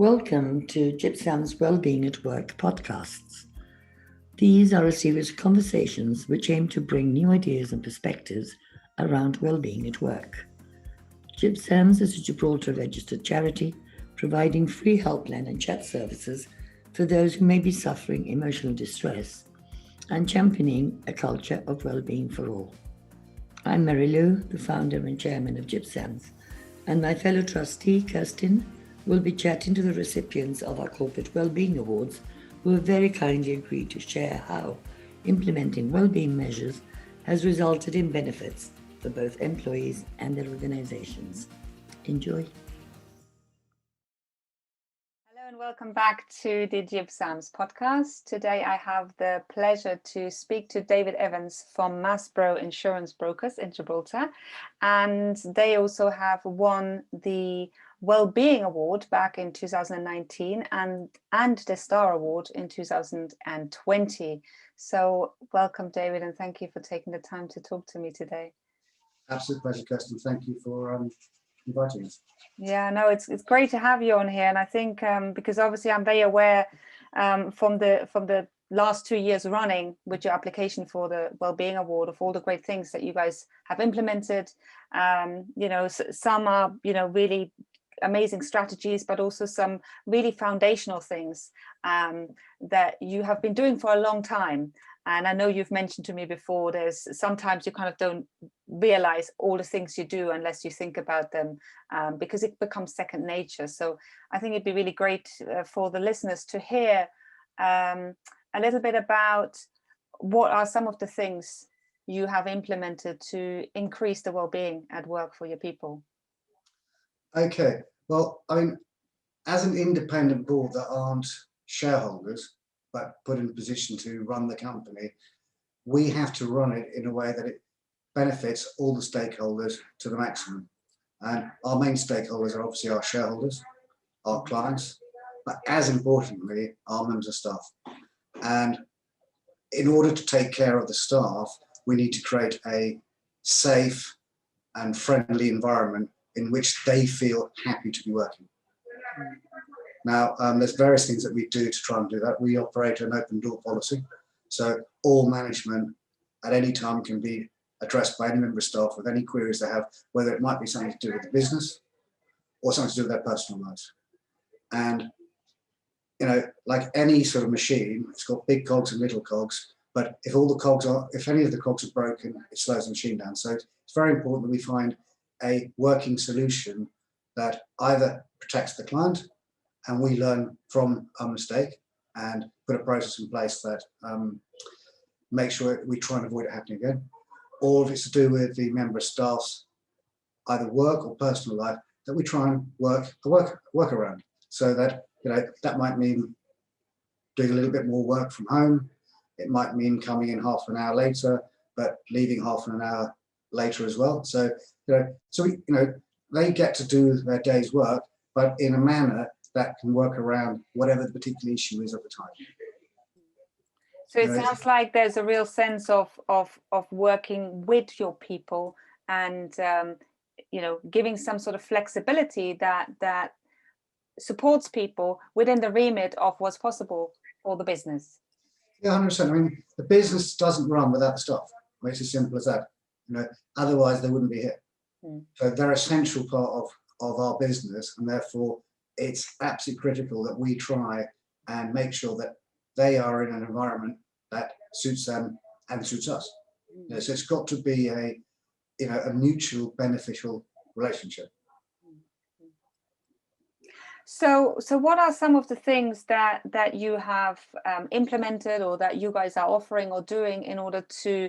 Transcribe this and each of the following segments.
Welcome to GibSams Wellbeing at Work podcasts. These are a series of conversations which aim to bring new ideas and perspectives around well-being at work. GibSams is a Gibraltar registered charity providing free helpline and chat services for those who may be suffering emotional distress and championing a culture of well-being for all. I'm Mary Lou, the founder and chairman of GibSams, and my fellow trustee, Kerstin, will be chatting to the recipients of our Corporate Wellbeing Awards who have very kindly agreed to share how implementing wellbeing measures has resulted in benefits for both employees and their organizations. Enjoy. Hello and welcome back to the GibSams podcast. Today I have the pleasure to speak to David Evans from Masbro Insurance Brokers in Gibraltar, and they also have won the Wellbeing Award back in 2019 and the Star Award in 2020. So welcome, David, and thank you for taking the time to talk to me today. Absolute pleasure, Kerstin. Thank you for inviting us. Yeah, no, it's great to have you on here, and I think because obviously I'm very aware from the last 2 years running with your application for the Wellbeing Award of all the great things that you guys have implemented. Some are really amazing strategies, but also some really foundational things that you have been doing for a long time. And I know you've mentioned to me before, there's sometimes you kind of don't realize all the things you do unless you think about them, because it becomes second nature. So I think it'd be really great for the listeners to hear a little bit about what are some of the things you have implemented to increase the well-being at work for your people. Okay, well, I mean, as an independent board that aren't shareholders, but put in a position to run the company, we have to run it in a way that it benefits all the stakeholders to the maximum. And our main stakeholders are obviously our shareholders, our clients, but as importantly, our members of staff. And in order to take care of the staff, we need to create a safe and friendly environment in which they feel happy to be working. Now, there's various things that we do to try and do that. We operate an open door policy, so all management at any time can be addressed by any member of staff with any queries they have, whether it might be something to do with the business or something to do with their personal lives. And like any sort of machine, it's got big cogs and little cogs. But if any of the cogs are broken, it slows the machine down. So it's very important that we find a working solution that either protects the client and we learn from our mistake and put a process in place that makes sure we try and avoid it happening again. Or if it's to do with the member of staff's either work or personal life, that we try and work around. So that that might mean doing a little bit more work from home. It might mean coming in half an hour later, but leaving half an hour later as well. So they get to do their day's work, but in a manner that can work around whatever the particular issue is at the time. So it sounds like there's a real sense of working with your people and giving some sort of flexibility that supports people within the remit of what's possible for the business. Yeah, 100%. I mean, the business doesn't run without the staff. I mean, it's as simple as that. Otherwise they wouldn't be here. So they're an essential part of our business, and therefore it's absolutely critical that we try and make sure that they are in an environment that suits them and suits us. So it's got to be a mutual beneficial relationship. So what are some of the things that you have implemented or that you guys are offering or doing in order to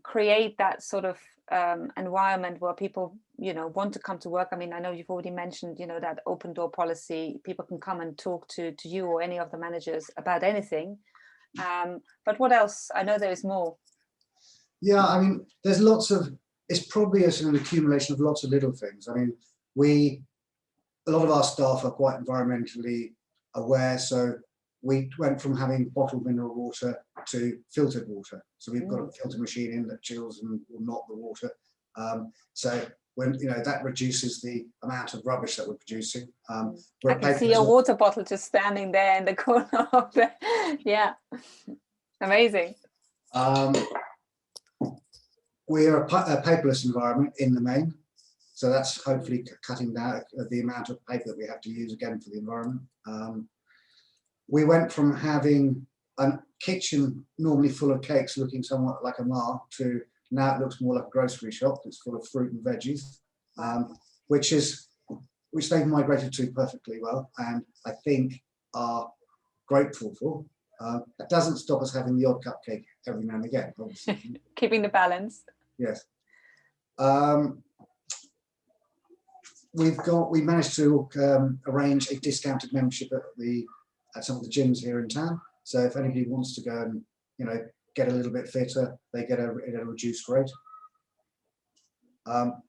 create that sort of environment where people want to come to work? I mean, I know you've already mentioned that open door policy. People can come and talk to you or any of the managers about anything, but what else? I know there is more. Yeah, I mean, there's lots of, it's probably an accumulation of lots of little things. I mean, a lot of our staff are quite environmentally aware, so we went from having bottled mineral water to filtered water. So we've got a filter machine in that chills and will not the water. So when that reduces the amount of rubbish that we're producing. I can see your water bottle just standing there in the corner of the, yeah, amazing. We're a paperless environment in the main, so that's hopefully cutting down the amount of paper that we have to use again for the environment. We went from having a kitchen normally full of cakes looking somewhat like a mall to now it looks more like a grocery shop. It's full of fruit and veggies, which they've migrated to perfectly well, and I think are grateful for. That doesn't stop us having the odd cupcake every now and again, obviously. Keeping the balance. Yes. We managed to arrange a discounted membership at some of the gyms here in town. So if anybody wants to go and get a little bit fitter, they get a reduced rate. On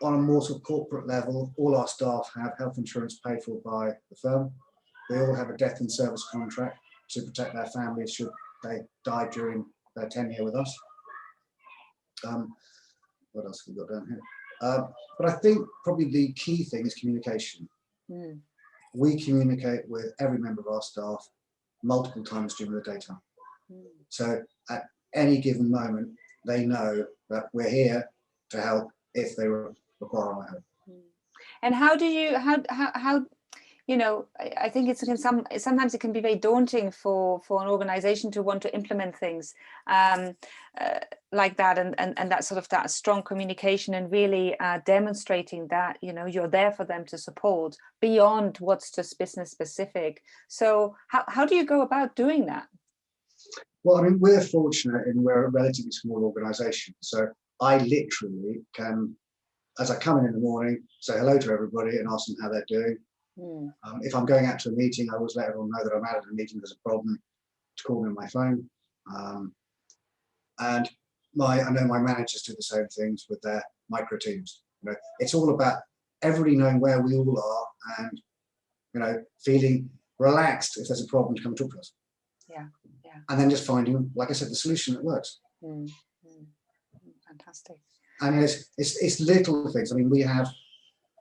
a more sort of corporate level, all our staff have health insurance paid for by the firm. They all have a death in service contract to protect their families should they die during their tenure with us. What else have we got down here? But I think probably the key thing is communication. We communicate with every member of our staff multiple times during the daytime. So at any given moment, they know that we're here to help if they require our help. And how do you, how I think sometimes it can be very daunting for an organization to want to implement things like that, and that sort of that strong communication and really demonstrating that you're there for them to support beyond what's just business specific. So how do you go about doing that? Well, I mean, we're fortunate in we're a relatively small organization, so I literally can, as I come in the morning, say hello to everybody and ask them how they're doing. If I'm going out to a meeting, I always let everyone know that I'm out at a meeting, there's a problem, to call me on my phone. And I know my managers do the same things with their micro teams. It's all about everybody knowing where we all are and feeling relaxed if there's a problem to come talk to us. Yeah. And then just finding, like I said, the solution that works. Fantastic. And it's little things. I mean, we have,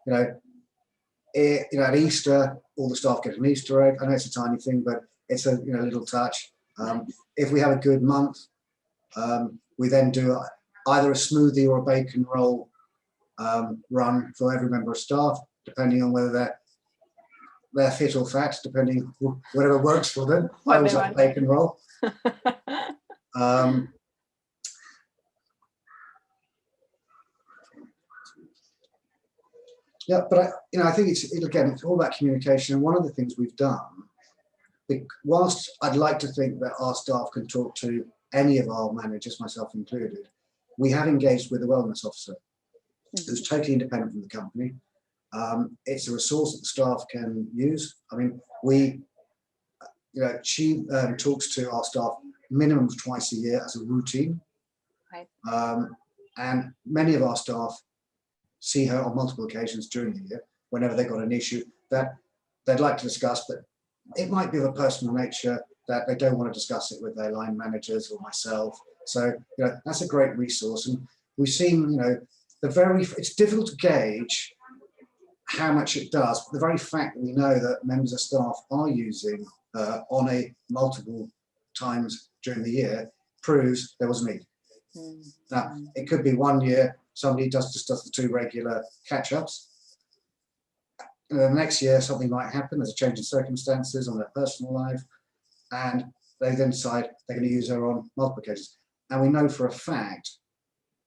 at Easter, all the staff get an Easter egg. I know it's a tiny thing, but it's a little touch. If we have a good month, we then do either a smoothie or a bacon roll run for every member of staff, depending on whether they're fit or fat, depending whatever works for them. I always like a bacon roll. Yeah, but I think it's all about communication. And one of the things we've done, whilst I'd like to think that our staff can talk to any of our managers, myself included, we have engaged with a wellness officer who's totally independent from the company. It's a resource that the staff can use. I mean, she talks to our staff minimum of twice a year as a routine. Right. And many of our staff see her on multiple occasions during the year, whenever they've got an issue that they'd like to discuss, but it might be of a personal nature that they don't want to discuss it with their line managers or myself. So, that's a great resource. And we've seen, it's difficult to gauge how much it does, but the very fact that we know that members of staff are using on a multiple times during the year proves there was a need. Now, it could be 1 year somebody just does the 2 regular catch-ups. The next year something might happen, there's a change in circumstances on their personal life, and they then decide they're going to use her on multiple occasions. And we know for a fact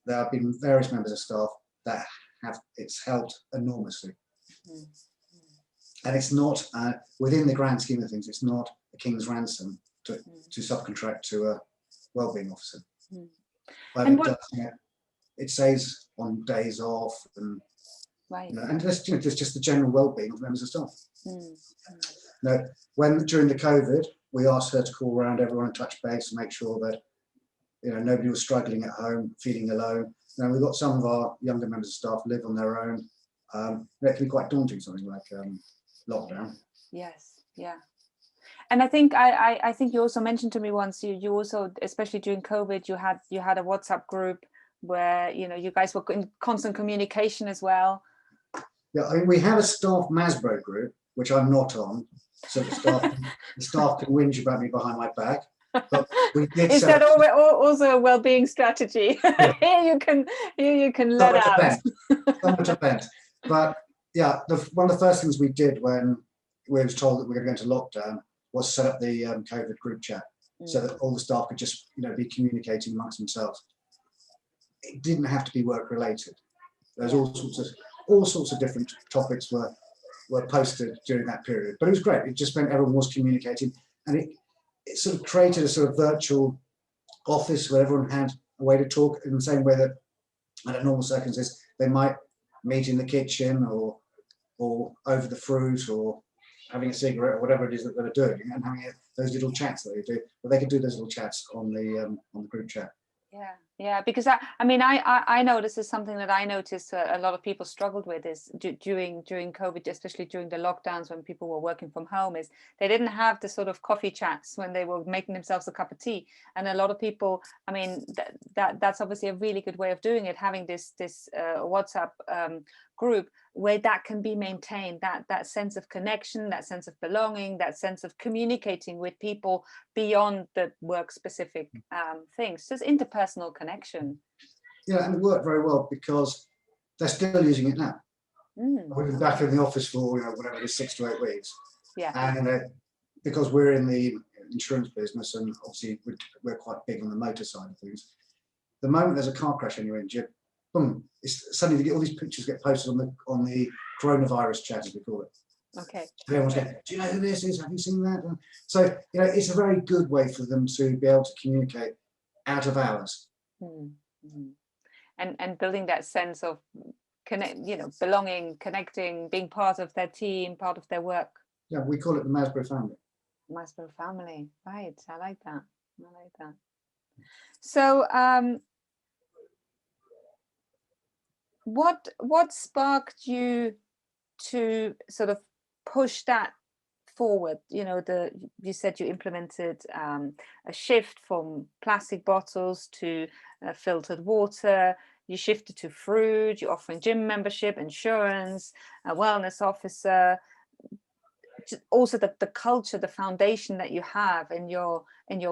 there have been various members of staff that it's helped enormously. And it's not, within the grand scheme of things, it's not a king's ransom to subcontract to a wellbeing officer. But it saves on days off and and there's just the general well-being of members of staff. During the COVID, we asked her to call around everyone and touch base and make sure that nobody was struggling at home, feeling alone. Now we've got some of our younger members of staff live on their own. It can be quite daunting, something like lockdown. Yes, yeah. And I think I think you also mentioned to me once you also, especially during COVID, you had a WhatsApp group where, you know, you guys were in constant communication as well. Yeah, I mean, we have a staff Masbro group, which I'm not on, so the staff can whinge about me behind my back. But we did Is that also a well-being strategy? Yeah. here you can let out. Somewhat to vent. But yeah, one of the first things we did when we was told that we were going to go into lockdown was set up the COVID group chat, so that all the staff could just, you know, be communicating amongst themselves. It didn't have to be work related. There's all sorts of different topics were posted during that period, but it was great. It just meant everyone was communicating, and it sort of created a sort of virtual office where everyone had a way to talk in the same way that under normal circumstances they might meet in the kitchen or over the fruit or having a cigarette or whatever it is that they're doing, and having those little chats that they do. But they could do those little chats on the group chat. Yeah, because I know this is something that I noticed a lot of people struggled with is during COVID, especially during the lockdowns when people were working from home, is they didn't have the sort of coffee chats when they were making themselves a cup of tea. And a lot of people, I mean, that's obviously a really good way of doing it, having this WhatsApp group where that can be maintained, that sense of connection, that sense of belonging, that sense of communicating with people beyond the work specific things, just interpersonal connection. Yeah, and it worked very well because they're still using it now. We've been back in the office for, you know, whatever it is, 6 to 8 weeks. Yeah. And because we're in the insurance business and obviously we're quite big on the motor side of things, the moment there's a car crash in your engine, boom, it's suddenly all these pictures get posted on the coronavirus chat, as we call it. Okay. Everyone's going, do you know who this is? Have you seen that? And so, you know, it's a very good way for them to be able to communicate out of hours. Mm-hmm. And building that sense of belonging, connecting, being part of their team, part of their work. Yeah, we call it the Masbro family. Masbro family, right? I like that. So, what sparked you to sort of push that forward? You know, you said you implemented a shift from plastic bottles to filtered water. You shifted to fruit. You're offering gym membership, insurance, a wellness officer. Also, the culture, the foundation that you have in your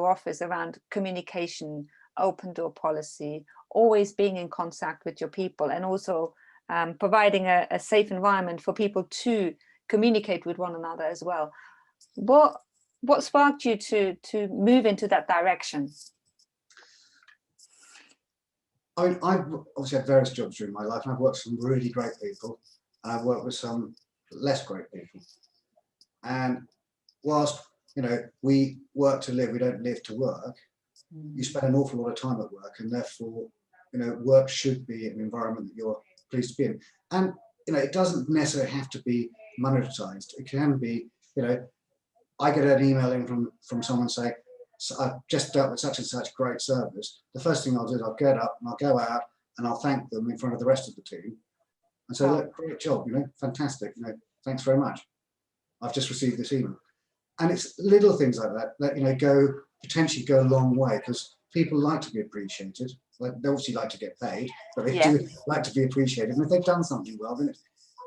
office around communication, open door policy, always being in contact with your people, and also providing a safe environment for people to communicate with one another as well. What sparked you to move into that direction? I mean, I've obviously had various jobs during my life, and I've worked with some really great people, and I've worked with some less great people. And whilst, you know, we work to live, we don't live to work, you spend an awful lot of time at work, and therefore, you know, work should be an environment that you're pleased to be in. And, you know, it doesn't necessarily have to be monetized. It can be, you know, I get an email in from someone saying, so I've just dealt with such and such great service. The first thing I'll do is I'll get up and I'll go out and I'll thank them in front of the rest of the team and say, look, great job, you know, fantastic, you know, thanks very much. I've just received this email. And it's little things like that, you know, potentially go a long way, because people like to be appreciated. Like, they obviously like to get paid, but they do like to be appreciated. And if they've done something well, then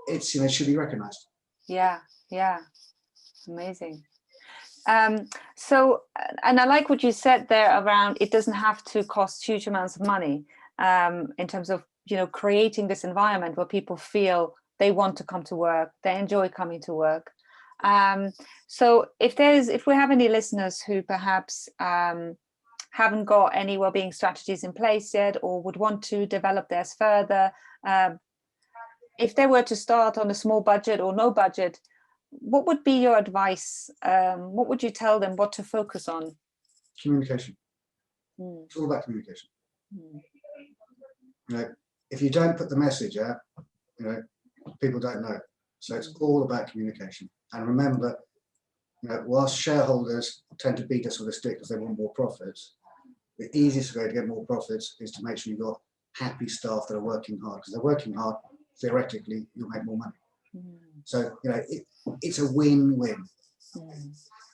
it's you know, should be recognised. Yeah, amazing. So, and I like what you said there around it doesn't have to cost huge amounts of money in terms of, you know, creating this environment where people feel they want to come to work, they enjoy coming to work. So if we have any listeners who perhaps haven't got any wellbeing strategies in place yet, or would want to develop theirs further, if they were to start on a small budget or no budget, what would be your advice? What would you tell them what to focus on? Communication. It's all about communication. You know, if you don't put the message out, you know, people don't know. So it's all about communication. And remember, you know, whilst shareholders tend to beat us with a stick because they want more profits, the easiest way to get more profits is to make sure you've got happy staff that are working hard. Because they're working hard, theoretically, you'll make more money. So, you know, it's a win-win.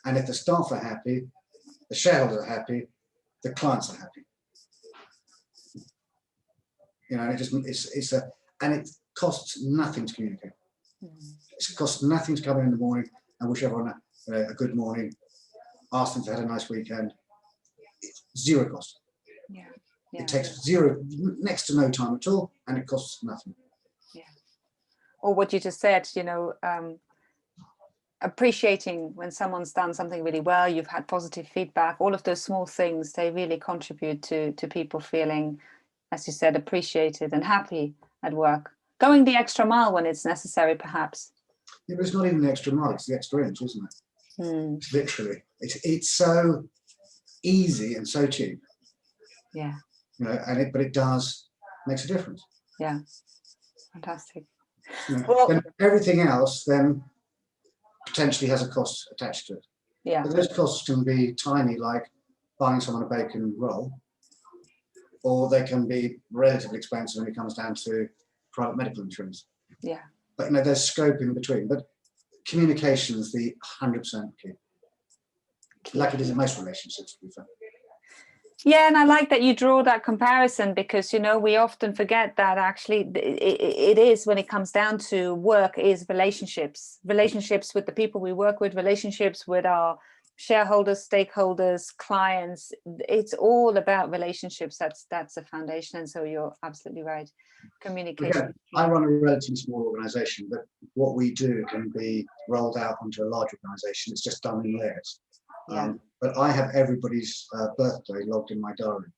And if the staff are happy, the shareholders are happy, the clients are happy. You know, and it costs nothing to communicate. It costs nothing to come in the morning and wish everyone a good morning, ask them if they had a nice weekend. It's zero cost. Yeah. It takes next to no time at all, and it costs nothing. Yeah. Or what you just said, appreciating when someone's done something really well, you've had positive feedback, all of those small things, they really contribute to people feeling, as you said, appreciated and happy at work. Going the extra mile when it's necessary, perhaps. Yeah, but it's not even the extra mile, it's the extra inch, isn't it? It's literally, it's so easy and so cheap. Yeah. You know, but it makes a difference. Yeah. Fantastic. You know, Well, then everything else then potentially has a cost attached to it. Yeah. But those costs can be tiny, like buying someone a bacon roll, or they can be relatively expensive when it comes down to private medical insurance. Yeah. But there's scope in between. But communication is the 100% key. Like it is in most relationships, to be fair. Yeah, and I like that you draw that comparison, because we often forget that actually it is, when it comes down to work, is relationships with the people we work with, relationships with our shareholders, stakeholders, clients. It's all about relationships. That's a foundation. And so you're absolutely right. Communication. Again, I run a relatively small organization, but what we do can be rolled out onto a large organization. It's just done in layers. Yeah. But I have everybody's birthday logged in my diary.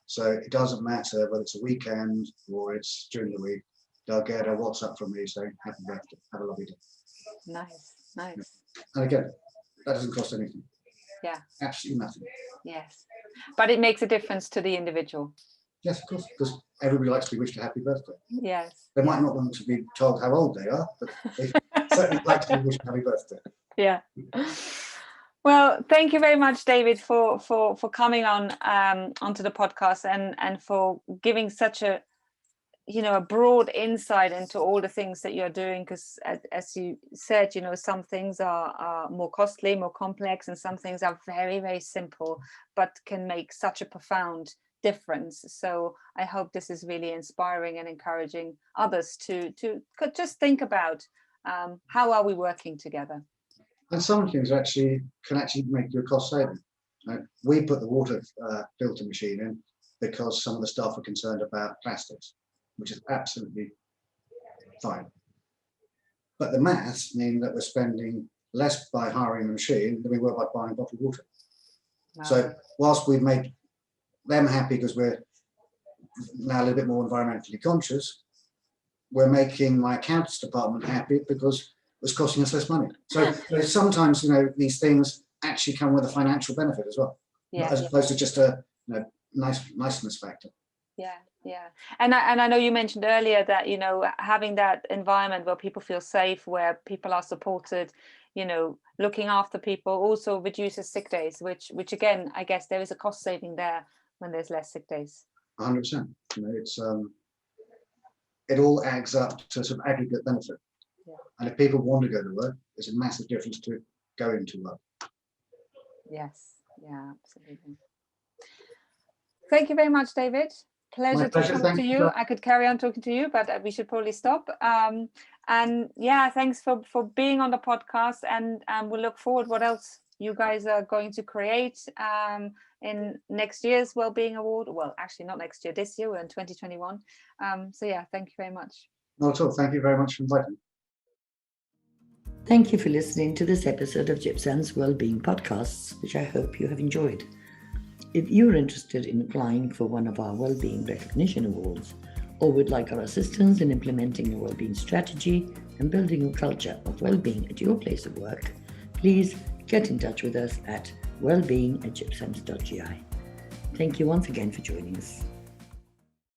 So it doesn't matter whether it's a weekend or it's during the week, they'll get a WhatsApp from me saying, happy birthday, have a lovely day. Nice. Yeah. And again, that doesn't cost anything. Yeah. Absolutely nothing. Yes. But it makes a difference to the individual. Yes, of course, because everybody likes to be wished a happy birthday. Yes. They might not want to be told how old they are, but they certainly like to be wished a happy birthday. Yeah. Well, thank you very much, David, for coming on onto the podcast and for giving such a broad insight into all the things that you're doing. Because as you said, some things are more costly, more complex, and some things are very, very simple, but can make such a profound difference. So I hope this is really inspiring and encouraging others to just think about how are we working together. And some things can actually make you a cost saving. We put the water filter machine in because some of the staff are concerned about plastics, which is absolutely fine. But the maths mean that we're spending less by hiring the machine than we were by buying bottled water. Wow. So whilst we've made them happy because we're now a little bit more environmentally conscious, we're making my accounts department happy because it's costing us less money. So sometimes, these things actually come with a financial benefit as well, as opposed to just a niceness factor. Yeah. And I know you mentioned earlier that, having that environment where people feel safe, where people are supported, looking after people also reduces sick days, which again, I guess there is a cost saving there when there's less sick days. 100%. It all adds up to some aggregate benefit. Yeah. And if people want to go to work, there's a massive difference to going to work. Yes. Yeah, absolutely. Thank you very much, David. Pleasure talking to you. I could carry on talking to you, but we should probably stop. And yeah, thanks for being on the podcast, and we'll look forward what else you guys are going to create in next year's Wellbeing Award. Well, actually not next year, this year, we're in 2021. So yeah, thank you very much. Not at all. Thank you very much for inviting me. Thank you for listening to this episode of GibSams Wellbeing Podcasts, which I hope you have enjoyed. If you're interested in applying for one of our Wellbeing Recognition Awards, or would like our assistance in implementing a wellbeing strategy and building a culture of wellbeing at your place of work, please get in touch with us at wellbeing@gibsams.gi. Thank you once again for joining us.